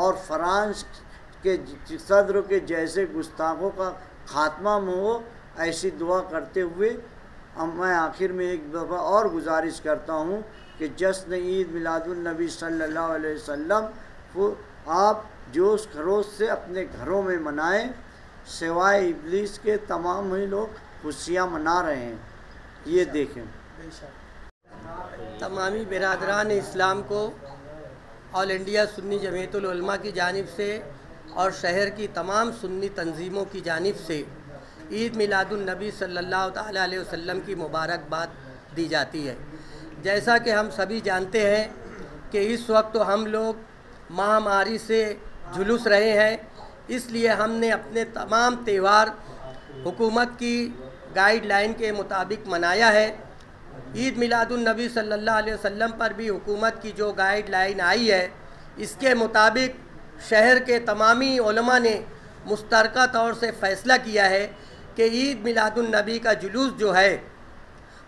اور فرانس کے صدر کے جیسے گستاخوں کا خاتمہ ہو، ایسی دعا کرتے ہوئے میں آخر میں ایک دفعہ اور گزارش کرتا ہوں کہ جشن عید میلاد النبی صلی اللہ علیہ وسلم کو آپ جوش خروش سے اپنے گھروں میں منائیں، سوائے ابلیس کے تمام ہی لوگ خوشیاں منا رہے ہیں، یہ دیکھیں۔ تمامی برادران اسلام کو آل انڈیا سنی جمعیت العلماء کی جانب سے اور شہر کی تمام سنی تنظیموں کی جانب سے عید میلاد النبی صلی اللہ تعالیٰ علیہ وسلم کی مبارکباد دی جاتی ہے۔ جیسا کہ ہم سبھی جانتے ہیں کہ اس وقت ہم لوگ مہاماری سے جھلس رہے ہیں، اس لیے ہم نے اپنے تمام تہوار حکومت کی گائیڈ لائن کے مطابق منایا ہے۔ عید میلاد النبی صلی اللہ علیہ وسلم پر بھی حکومت کی جو گائیڈ لائن آئی ہے، اس کے مطابق شہر کے تمامی علماء نے مشترکہ طور سے فیصلہ کیا ہے کہ عید میلاد النبی کا جلوس جو ہے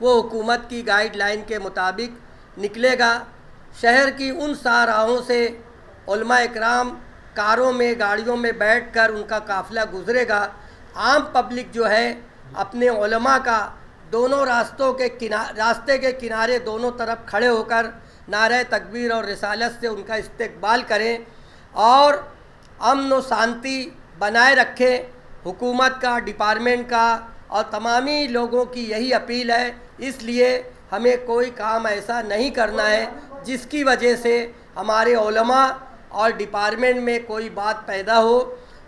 وہ حکومت کی گائیڈ لائن کے مطابق نکلے گا۔ شہر کی ان شاہراہوں سے علماء اکرام کاروں میں گاڑیوں میں بیٹھ کر ان کا قافلہ گزرے گا۔ عام پبلک جو ہے اپنے علماء کا دونوں راستے کے کنارے دونوں طرف کھڑے ہو کر نعرہ تکبیر اور رسالت سے ان کا استقبال کریں اور امن و شانتی بنائے رکھیں۔ حکومت کا، ڈپارٹمنٹ کا اور تمامی لوگوں کی یہی اپیل ہے، اس لیے ہمیں کوئی کام ایسا نہیں کرنا ہے جس کی وجہ سے ہمارے علماء اور ڈپارٹمنٹ میں کوئی بات پیدا ہو۔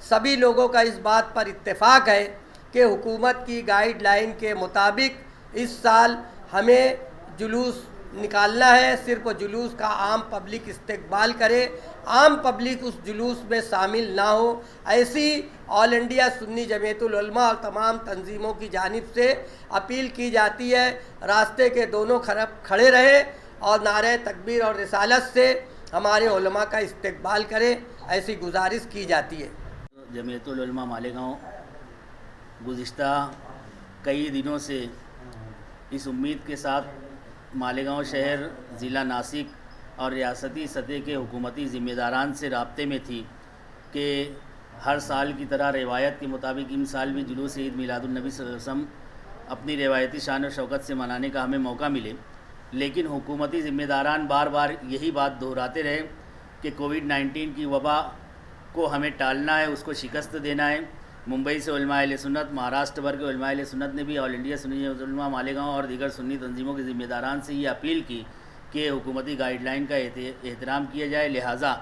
سبھی لوگوں کا اس بات پر اتفاق ہے کہ حکومت کی گائیڈ لائن کے مطابق اس سال ہمیں جلوس نکالنا ہے، صرف جلوس کا عام پبلک استقبال کرے، عام پبلک اس جلوس میں شامل نہ ہو۔ ایسی آل انڈیا سنی جمعیت العلماء اور تمام تنظیموں کی جانب سے اپیل کی جاتی ہے، راستے کے دونوں کھڑے رہیں اور نعرہ تکبیر اور رسالت سے ہمارے علماء کا استقبال کریں، ایسی گزارش کی جاتی ہے۔ جمعیت العلماء مالیگاؤں گزشتہ کئی دنوں سے اس امید کے ساتھ مالیگاؤں شہر، ضلع ناسک اور ریاستی سطح کے حکومتی ذمہ داران سے رابطے میں تھی کہ ہر سال کی طرح روایت کے مطابق ان سال بھی جلوس عید میلاد النبی صلی اللہ علیہ وسلم اپنی روایتی شان و شوکت سے منانے کا ہمیں موقع ملے، لیکن حکومتی ذمہ داران بار بار یہی بات دہراتے رہے کہ کووڈ-19 کی وبا کو ہمیں ٹالنا ہے، اس کو شکست دینا ہے۔ ممبئی سے علماء اہل سنت، مہاراشٹر بھر کے علماء اہل سنت نے بھی آل انڈیا سنی جمعیت العلماء مالیگاؤں اور دیگر سنی تنظیموں کے ذمہ داران سے یہ اپیل کی کہ حکومتی گائیڈ لائن کا احترام کیا جائے، لہٰذا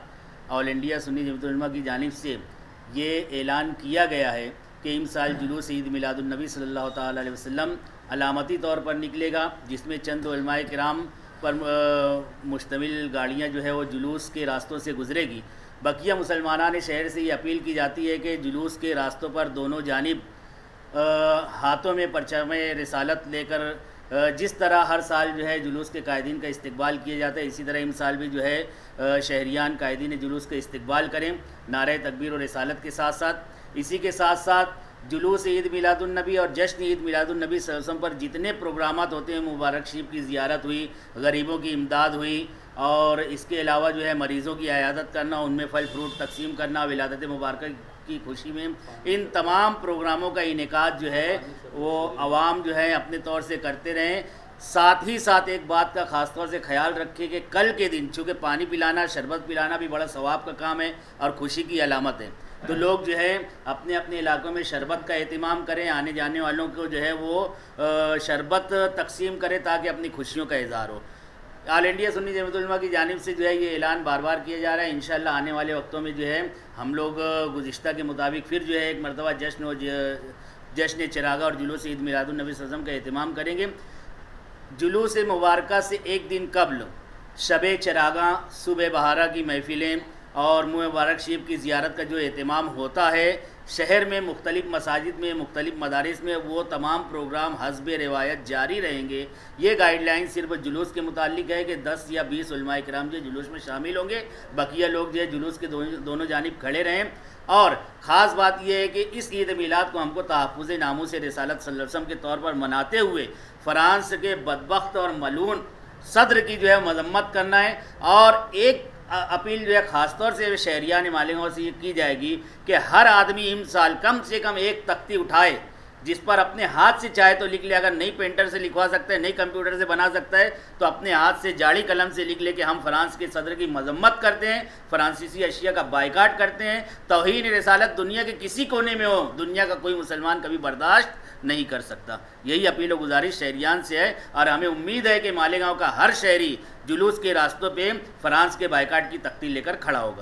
آل انڈیا سنی جمعیت العلماء کی جانب سے یہ اعلان کیا گیا ہے کہ ان سال جلوس عید میلاد النبی صلی اللہ تعالیٰ علیہ وسلم علامتی طور پر نکلے گا، جس میں چند علماء کرام پر مشتمل گاڑیاں جو ہے وہ جلوس کے راستوں سے گزرے گی۔ بقیہ مسلمانان شہر سے یہ اپیل کی جاتی ہے کہ جلوس کے راستوں پر دونوں جانب ہاتھوں میں پرچم رسالت لے کر جس طرح ہر سال جو ہے جلوس کے قائدین کا استقبال کیا جاتا ہے، اسی طرح ان سال بھی جو ہے شہریان قائدین جلوس کا استقبال کریں نعرہ تکبیر و رسالت کے ساتھ ساتھ۔ اسی کے ساتھ ساتھ جلوس عید میلاد النبی اور جشن عید میلاد النبی صلی اللہ علیہ وسلم پر جتنے پروگرامات ہوتے ہیں، مبارک شریف کی زیارت ہوئی، غریبوں کی امداد ہوئی اور اس کے علاوہ جو ہے مریضوں کی عیادت کرنا، ان میں پھل فروٹ تقسیم کرنا، ولادت مبارکہ کی خوشی میں، ان تمام پروگراموں کا انعقاد جو ہے وہ عوام جو ہے اپنے طور سے کرتے رہیں۔ ساتھ ہی ساتھ ایک بات کا خاص طور سے خیال رکھیں کہ کل کے دن چونکہ پانی پلانا، شربت پلانا بھی بڑا ثواب کا کام ہے اور خوشی کی علامت ہے، تو لوگ جو ہے اپنے اپنے علاقوں میں شربت کا اہتمام کریں، آنے جانے والوں کو جو ہے وہ شربت تقسیم کریں تاکہ اپنی خوشیوں کا اظہار ہو۔ آل انڈیا سنی جمعیت العلماء کی جانب سے جو ہے یہ اعلان بار بار کیا جا رہا ہے۔ انشاءاللہ آنے والے وقتوں میں جو ہے ہم لوگ گزشتہ کے مطابق پھر جو ہے ایک مرتبہ جشن چراغا اور جلوس عید میلاد النبی صلی اللہ علیہ وسلم کا اہتمام کریں گے۔ جلوس مبارکہ سے ایک دن قبل شب چراغاں، صبح بہارا کی محفلیں اور مبارک شریف کی زیارت کا جو اہتمام ہوتا ہے شہر میں مختلف مساجد میں، مختلف مدارس میں، وہ تمام پروگرام حسب روایت جاری رہیں گے۔ یہ گائیڈ لائن صرف جلوس کے متعلق ہے کہ 10 یا 20 علماء کرام جو جلوس میں شامل ہوں گے، بقیہ لوگ جو ہے جلوس کے دونوں جانب کھڑے رہیں۔ اور خاص بات یہ ہے کہ اس عید میلاد کو ہم کو تحفظ ناموس رسالت صلی اللہ علیہ وسلم کے طور پر مناتے ہوئے فرانس کے بدبخت اور ملعون صدر کی جو ہے مذمت کرنا ہے اور ایک اپیل جو ہے خاص طور سے شہریان مالیگاؤں سے یہ کی جائے گی کہ ہر آدمی ان سال کم سے کم ایک تختی اٹھائے جس پر اپنے ہاتھ سے چاہے تو لکھ لے، اگر نئی پینٹر سے لکھوا سکتا ہے، نئی کمپیوٹر سے بنا سکتا ہے تو اپنے ہاتھ سے جاڑی قلم سے لکھ لے کہ ہم فرانس کے صدر کی مذمت کرتے ہیں، فرانسیسی اشیاء کا بائیکاٹ کرتے ہیں، توہین رسالت دنیا کے کسی کونے میں ہو، دنیا کا کوئی مسلمان کبھی برداشت نہیں کر سکتا۔ یہی اپیل و گزارش شہریان سے ہے، اور ہمیں امید ہے کہ مالیگاؤں کا ہر شہری جلوس کے راستوں پہ فرانس کے بائیکاٹ کی تختی لے کر کھڑا ہوگا۔